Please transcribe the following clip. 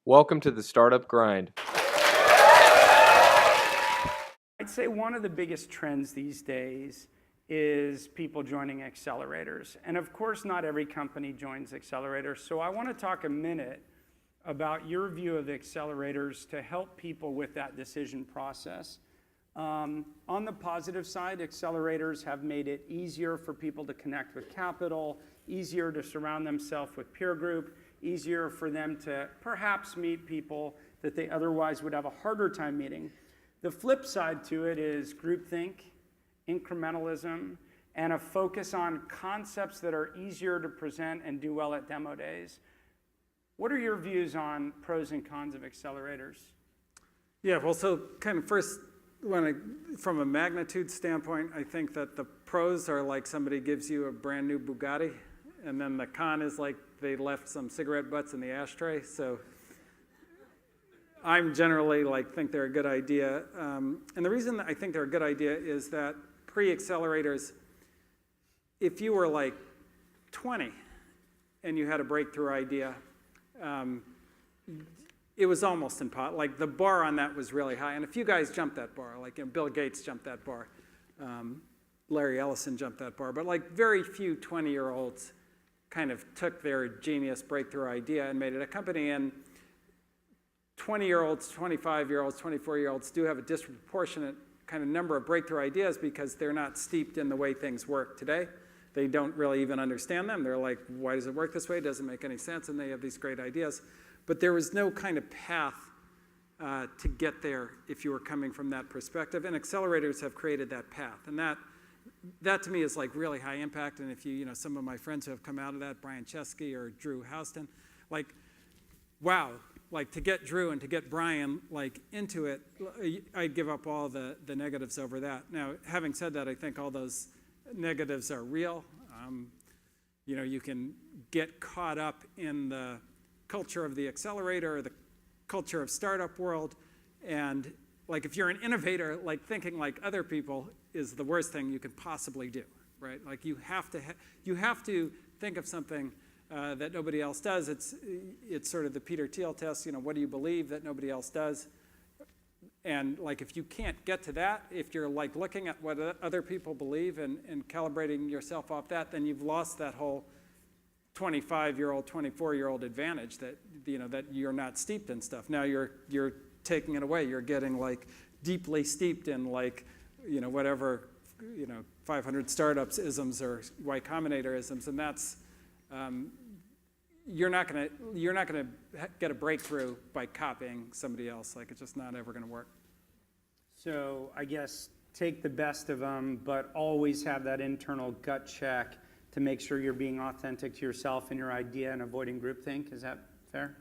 Welcome to the Startup Grind. I'd say one of the biggest trends these days is people joining accelerators. And of course, not every company joins accelerators. So I want to talk a minute about your view of accelerators to help people with that decision process. On the positive side, accelerators have made it easier for people to connect with capital, easier to surround themselves with peer group, easier for them to perhaps meet people that they otherwise would have a harder time meeting. The flip side to it is groupthink, incrementalism, and a focus on concepts that are easier to present and do well at demo days. What are your views on pros and cons of accelerators? Yeah, well, so kind of first, from a magnitude standpoint, I think that the pros are like somebody gives you a brand new Bugatti, and then the con is like they left some cigarette butts in the ashtray. So I'm generally think they're a good idea. And the reason that I think they're a good idea is that pre-accelerators, if you were like 20 and you had a breakthrough idea, it was almost impossible. Like the bar on that was really high. And a few guys jumped that bar. Like Bill Gates jumped that bar. Larry Ellison jumped that bar. But like very few 20-year-olds kind of took their genius breakthrough idea and made it a company. And 20-year-olds, 25-year-olds, 24-year-olds do have a disproportionate kind of number of breakthrough ideas because they're not steeped in the way things work today. They don't really even understand them. They're like, why does it work this way? It doesn't make any sense. And they have these great ideas. But there was no kind of path to get there if you were coming from that perspective. And accelerators have created that path. And that to me is like really high impact. And if some of my friends who have come out of that, Brian Chesky or Drew Houston, like, wow, like to get Drew and to get Brian into it, I'd give up all the negatives over that. Now, having said that, I think all those negatives are real. You can get caught up in the culture of the accelerator or the culture of startup world, and if you're an innovator, thinking like other people is the worst thing you could possibly do, right? Like you have to think of something that nobody else does. It's sort of the Peter Thiel test. What do you believe that nobody else does? And if you can't get to that, if you're looking at what other people believe and calibrating yourself off that, then you've lost that whole 25-year-old, 24-year-old advantage that that you're not steeped in stuff. Now you're taking it away. You're getting deeply steeped in whatever 500 startups isms or Y Combinator isms, and that's you're not gonna get a breakthrough by copying somebody else. It's just not ever gonna work. So I guess take the best of them, but always have that internal gut check to make sure you're being authentic to yourself and your idea and avoiding groupthink. Is that fair?